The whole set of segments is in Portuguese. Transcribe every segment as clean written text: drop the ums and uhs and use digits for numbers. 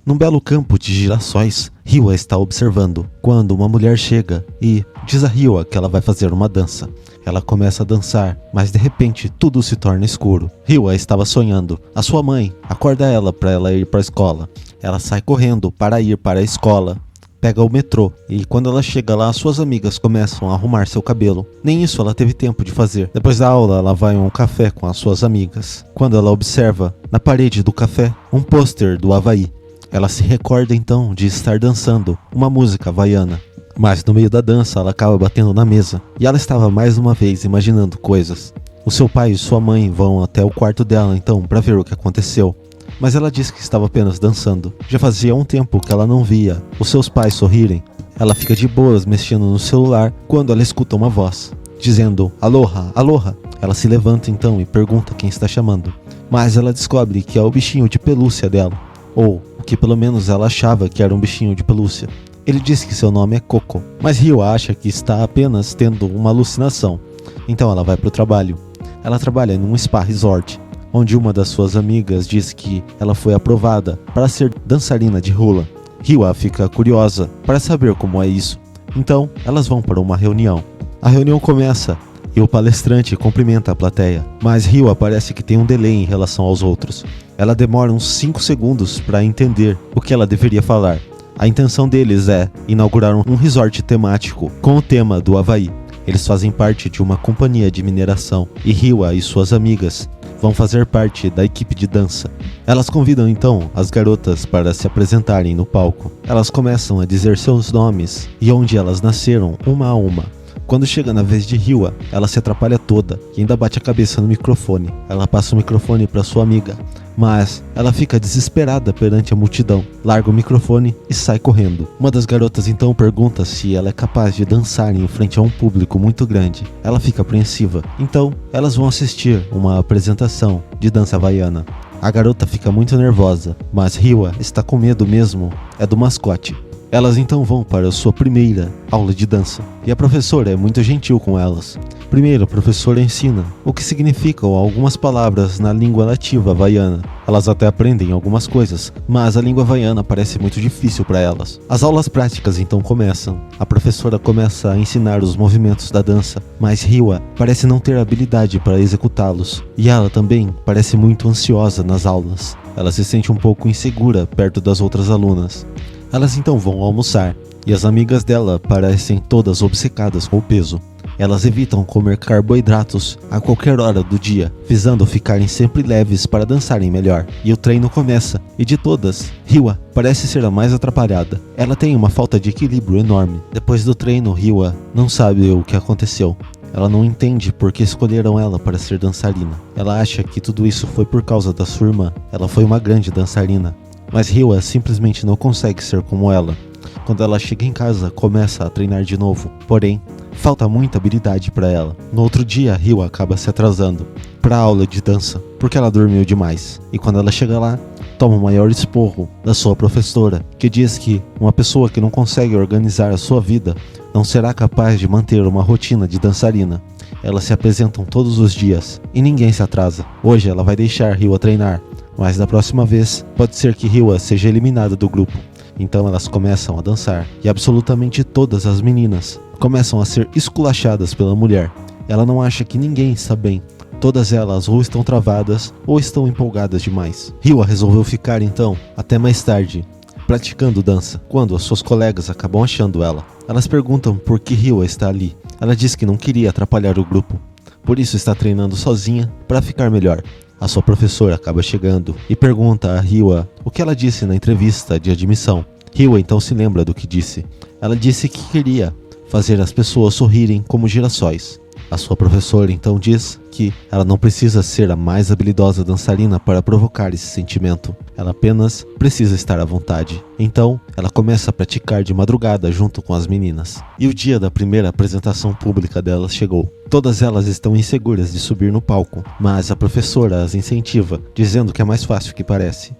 Num belo campo de girassóis, Hyua está observando, quando uma mulher chega e diz a Hyua que ela vai fazer uma dança. Ela começa a dançar, mas de repente tudo se torna escuro. Hyua estava sonhando. A sua mãe acorda ela para ela ir para a escola. Ela sai correndo para ir para a escola. Pega o metrô e quando ela chega lá, suas amigas começam a arrumar seu cabelo. Nem isso ela teve tempo de fazer. Depois da aula, ela vai a um café com as suas amigas. Quando ela observa, na parede do café, um pôster do Havaí. Ela se recorda então de estar dançando uma música havaiana. Mas no meio da dança ela acaba batendo na mesa. E ela estava mais uma vez imaginando coisas. O seu pai e sua mãe vão até o quarto dela então para ver o que aconteceu. Mas ela disse que estava apenas dançando. Já fazia um tempo que ela não via os seus pais sorrirem. Ela fica de boas mexendo no celular quando ela escuta uma voz dizendo "Aloha, aloha". Ela se levanta então e pergunta quem está chamando. Mas ela descobre que é o bichinho de pelúcia dela. Ou o que pelo menos ela achava que era um bichinho de pelúcia. Ele diz que seu nome é Coco, mas Hyua acha que está apenas tendo uma alucinação. Então ela vai para o trabalho. Ela trabalha num spa resort, onde uma das suas amigas diz que ela foi aprovada para ser dançarina de hula. Hyua fica curiosa para saber como é isso. Então elas vão para uma reunião. A reunião começa e o palestrante cumprimenta a plateia, mas Hyua parece que tem um delay em relação aos outros. Ela demora uns 5 segundos para entender o que ela deveria falar. A intenção deles é inaugurar um resort temático com o tema do Havaí. Eles fazem parte de uma companhia de mineração e Hyua e suas amigas vão fazer parte da equipe de dança. Elas convidam então as garotas para se apresentarem no palco. Elas começam a dizer seus nomes e onde elas nasceram, uma a uma. Quando chega na vez de Hyua, ela se atrapalha toda e ainda bate a cabeça no microfone. Ela passa o microfone para sua amiga, mas ela fica desesperada perante a multidão, larga o microfone e sai correndo. Uma das garotas então pergunta se ela é capaz de dançar em frente a um público muito grande. Ela fica apreensiva, então elas vão assistir uma apresentação de dança havaiana. A garota fica muito nervosa, mas Hyua está com medo mesmo, é do mascote. Elas então vão para a sua primeira aula de dança, e a professora é muito gentil com elas. Primeiro, a professora ensina o que significam algumas palavras na língua nativa havaiana. Elas até aprendem algumas coisas, mas a língua havaiana parece muito difícil para elas. As aulas práticas então começam. A professora começa a ensinar os movimentos da dança, mas Hyua parece não ter habilidade para executá-los, e ela também parece muito ansiosa nas aulas. Ela se sente um pouco insegura perto das outras alunas. Elas então vão almoçar, e as amigas dela parecem todas obcecadas com o peso. Elas evitam comer carboidratos a qualquer hora do dia, visando ficarem sempre leves para dançarem melhor. E o treino começa, e de todas, Hyua parece ser a mais atrapalhada. Ela tem uma falta de equilíbrio enorme. Depois do treino, Hyua não sabe o que aconteceu. Ela não entende por que escolheram ela para ser dançarina. Ela acha que tudo isso foi por causa da sua irmã. Ela foi uma grande dançarina. Mas Hyua simplesmente não consegue ser como ela. Quando ela chega em casa, começa a treinar de novo. Porém, falta muita habilidade para ela. No outro dia, Hyua acaba se atrasando para a aula de dança, porque ela dormiu demais. E quando ela chega lá, toma o maior esporro da sua professora, que diz que uma pessoa que não consegue organizar a sua vida não será capaz de manter uma rotina de dançarina. Elas se apresentam todos os dias e ninguém se atrasa. Hoje ela vai deixar Hyua treinar, mas da próxima vez pode ser que Hyua seja eliminada do grupo. Então elas começam a dançar e absolutamente todas as meninas começam a ser esculachadas pela mulher. Ela não acha que ninguém está bem. Todas elas ou estão travadas ou estão empolgadas demais. Hyua resolveu ficar então até mais tarde praticando dança, quando as suas colegas acabam achando ela. Elas perguntam por que Hyua está ali. Ela diz que não queria atrapalhar o grupo, por isso está treinando sozinha para ficar melhor. A sua professora acaba chegando e pergunta a Hyua o que ela disse na entrevista de admissão. Hyua então se lembra do que disse. Ela disse que queria fazer as pessoas sorrirem como girassóis. A sua professora então diz que ela não precisa ser a mais habilidosa dançarina para provocar esse sentimento. Ela apenas precisa estar à vontade. Então, ela começa a praticar de madrugada junto com as meninas. E o dia da primeira apresentação pública delas chegou. Todas elas estão inseguras de subir no palco, mas a professora as incentiva, dizendo que é mais fácil que parece.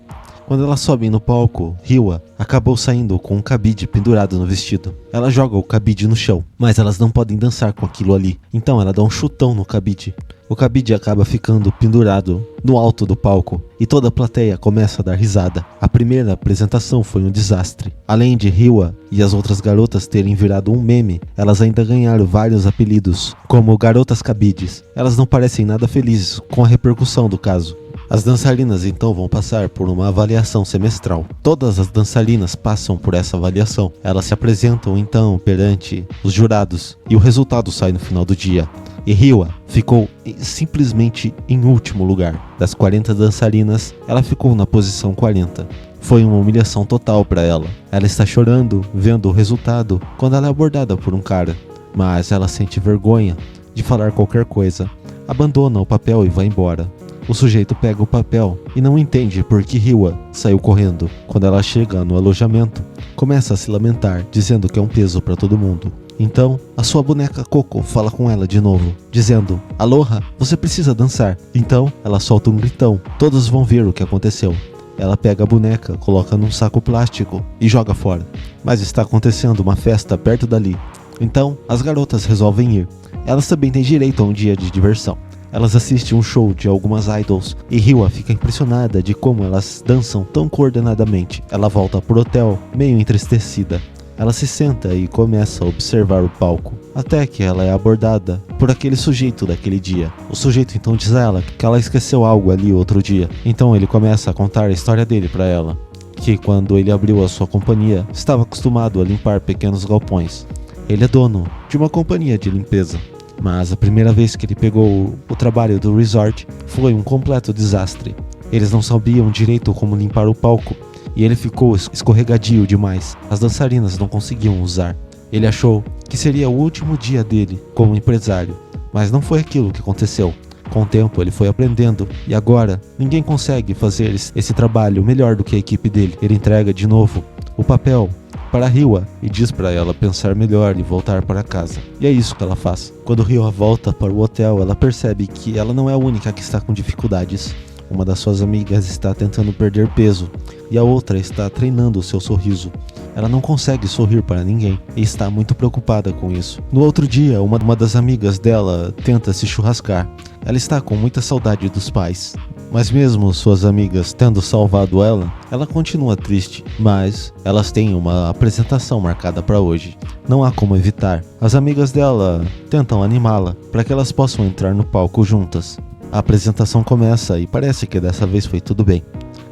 Quando elas sobem no palco, Hyua acabou saindo com um cabide pendurado no vestido. Ela joga o cabide no chão, mas elas não podem dançar com aquilo ali. Então ela dá um chutão no cabide. o cabide acaba ficando pendurado no alto do palco e toda a plateia começa a dar risada. A primeira apresentação foi um desastre. Além de Hyua e as outras garotas terem virado um meme, elas ainda ganharam vários apelidos, como garotas cabides. Elas não parecem nada felizes com a repercussão do caso. As dançarinas então vão passar por uma avaliação semestral. Todas as dançarinas passam por essa avaliação. Elas se apresentam então perante os jurados e o resultado sai no final do dia. E Hyua ficou simplesmente em último lugar. Das 40 dançarinas, ela ficou na posição 40. Foi uma humilhação total para ela. Ela está chorando, vendo o resultado, quando ela é abordada por um cara. Mas ela sente vergonha de falar qualquer coisa. Abandona o papel e vai embora. O sujeito pega o papel e não entende por que Hyua saiu correndo. Quando ela chega no alojamento, começa a se lamentar, dizendo que é um peso para todo mundo. Então, a sua boneca Coco fala com ela de novo, dizendo: Aloha, você precisa dançar. Então, ela solta um gritão. Todos vão ver o que aconteceu. Ela pega a boneca, coloca num saco plástico e joga fora. Mas está acontecendo uma festa perto dali. Então, as garotas resolvem ir. Elas também têm direito a um dia de diversão. Elas assistem um show de algumas idols e Hyua fica impressionada de como elas dançam tão coordenadamente. Ela volta pro hotel, meio entristecida. Ela se senta e começa a observar o palco, até que ela é abordada por aquele sujeito daquele dia. O sujeito então diz a ela que ela esqueceu algo ali outro dia. Então ele começa a contar a história dele para ela, que quando ele abriu a sua companhia, estava acostumado a limpar pequenos galpões. Ele é dono de uma companhia de limpeza. Mas a primeira vez que ele pegou o trabalho do resort foi um completo desastre. Eles não sabiam direito como limpar o palco e ele ficou escorregadio demais. As dançarinas não conseguiam usar. Ele achou que seria o último dia dele como empresário, mas não foi aquilo que aconteceu. Com o tempo ele foi aprendendo e agora ninguém consegue fazer esse trabalho melhor do que a equipe dele. Ele entrega de novo o papel para Hyua e diz para ela pensar melhor e voltar para casa. E é isso que ela faz. Quando Hyua volta para o hotel, ela percebe que ela não é a única que está com dificuldades. Uma das suas amigas está tentando perder peso e a outra está treinando o seu sorriso. Ela não consegue sorrir para ninguém e está muito preocupada com isso. No outro dia, uma das amigas dela tenta se churrascar. Ela está com muita saudade dos pais. Mas mesmo suas amigas tendo salvado ela, ela continua triste. Mas elas têm uma apresentação marcada para hoje. Não há como evitar. As amigas dela tentam animá-la para que elas possam entrar no palco juntas. A apresentação começa e parece que dessa vez foi tudo bem.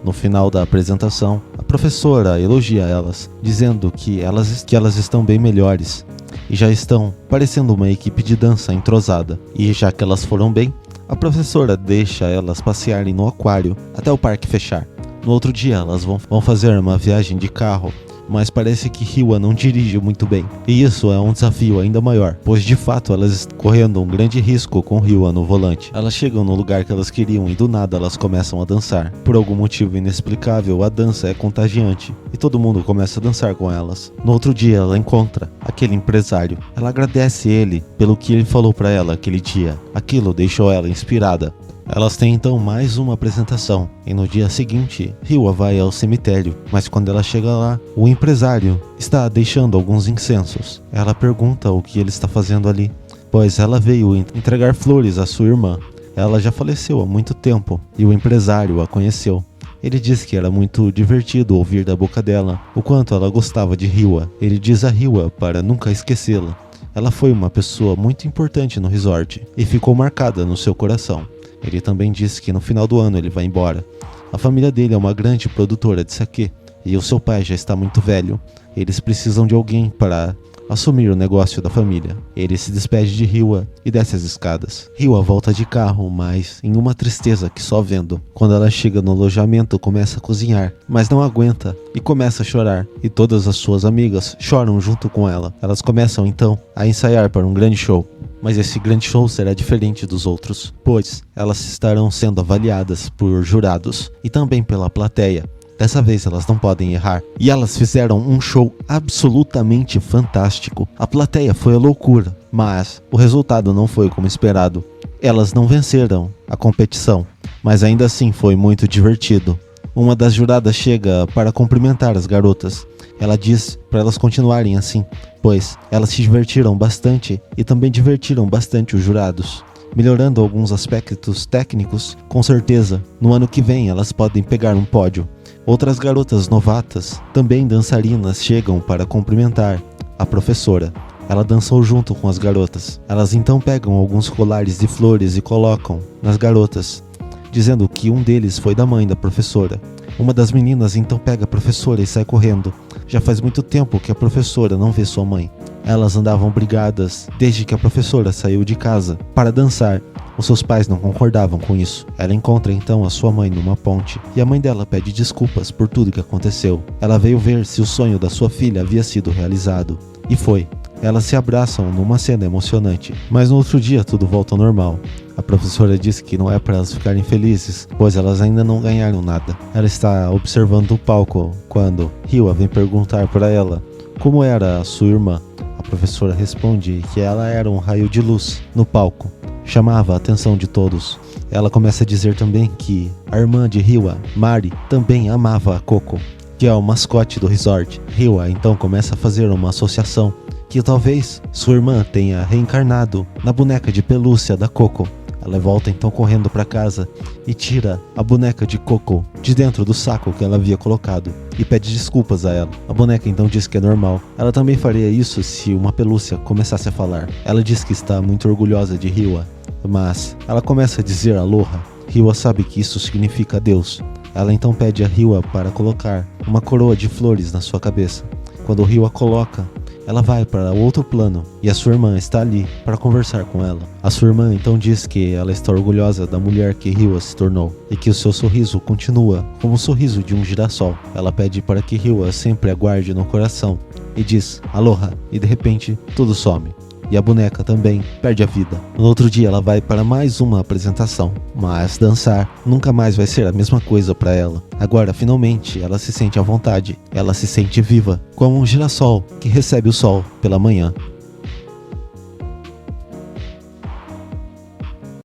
No final da apresentação, a professora elogia elas, dizendo que elas estão bem melhores e já estão parecendo uma equipe de dança entrosada. E já que elas foram bem, a professora deixa elas passearem no aquário até o parque fechar. No outro dia elas vão fazer uma viagem de carro, mas parece que Hyua não dirige muito bem. E isso é um desafio ainda maior, pois de fato elas estão correndo um grande risco com Hyua no volante. Elas chegam no lugar que elas queriam e do nada elas começam a dançar. Por algum motivo inexplicável, a dança é contagiante e todo mundo começa a dançar com elas. No outro dia ela encontra aquele empresário. Ela agradece ele pelo que ele falou para ela aquele dia. Aquilo deixou ela inspirada. Elas têm então mais uma apresentação e no dia seguinte, Hyua vai ao cemitério, mas quando ela chega lá, o empresário está deixando alguns incensos. Ela pergunta o que ele está fazendo ali, pois ela veio entregar flores à sua irmã. Ela já faleceu há muito tempo e o empresário a conheceu. Ele diz que era muito divertido ouvir da boca dela o quanto ela gostava de Hyua. Ele diz a Hyua para nunca esquecê-la. Ela foi uma pessoa muito importante no resort e ficou marcada no seu coração. Ele também disse que no final do ano ele vai embora. A família dele é uma grande produtora de saquê e o seu pai já está muito velho. Eles precisam de alguém para assumir o negócio da família. Ele se despede de Hyua e desce as escadas. Hyua volta de carro, mas em uma tristeza que só vendo. Quando ela chega no alojamento, começa a cozinhar, mas não aguenta e começa a chorar. E todas as suas amigas choram junto com ela. Elas começam então a ensaiar para um grande show. Mas esse grande show será diferente dos outros, pois elas estarão sendo avaliadas por jurados e também pela plateia. Dessa vez elas não podem errar. E elas fizeram um show absolutamente fantástico. A plateia foi a loucura, mas o resultado não foi como esperado. Elas não venceram a competição, mas ainda assim foi muito divertido. Uma das juradas chega para cumprimentar as garotas. Ela diz para elas continuarem assim, pois elas se divertiram bastante e também divertiram bastante os jurados. melhorando alguns aspectos técnicos, com certeza, no ano que vem elas podem pegar um pódio. Outras garotas novatas, também dançarinas, chegam para cumprimentar a professora. Ela dançou junto com as garotas. Elas então pegam alguns colares de flores e colocam nas garotas, dizendo que um deles foi da mãe da professora. Uma das meninas então pega a professora e sai correndo. Já faz muito tempo que a professora não vê sua mãe. Elas andavam brigadas desde que a professora saiu de casa para dançar. Os seus pais não concordavam com isso. Ela encontra então a sua mãe numa ponte e a mãe dela pede desculpas por tudo que aconteceu. Ela veio ver se o sonho da sua filha havia sido realizado. E foi. Elas se abraçam numa cena emocionante, mas no outro dia tudo volta ao normal. A professora diz que não é para elas ficarem felizes, pois elas ainda não ganharam nada. Ela está observando o palco quando Hiwa vem perguntar para ela como era a sua irmã. A professora responde que ela era um raio de luz no palco, chamava a atenção de todos. Ela começa a dizer também que a irmã de Hiwa, Mari, também amava a Coco, que é o mascote do resort. Hiwa então começa a fazer uma associação que talvez sua irmã tenha reencarnado na boneca de pelúcia da Coco. Ela volta então correndo para casa e tira a boneca de Coco de dentro do saco que ela havia colocado e pede desculpas a ela. A boneca então diz que é normal. Ela também faria isso se uma pelúcia começasse a falar. Ela diz que está muito orgulhosa de Hiwa, mas ela começa a dizer aloha. Hiwa sabe que isso significa Deus. Ela então pede a Hiwa para colocar uma coroa de flores na sua cabeça. Quando Hiwa coloca, ela vai para outro plano e a sua irmã está ali para conversar com ela. A sua irmã então diz que ela está orgulhosa da mulher que Hiwa se tornou e que o seu sorriso continua como o sorriso de um girassol. Ela pede para que Hiwa sempre a guarde no coração e diz aloha, e de repente tudo some. E a boneca também perde a vida. No outro dia ela vai para mais uma apresentação, mas dançar nunca mais vai ser a mesma coisa para ela. Agora finalmente ela se sente à vontade, ela se sente viva, como um girassol que recebe o sol pela manhã.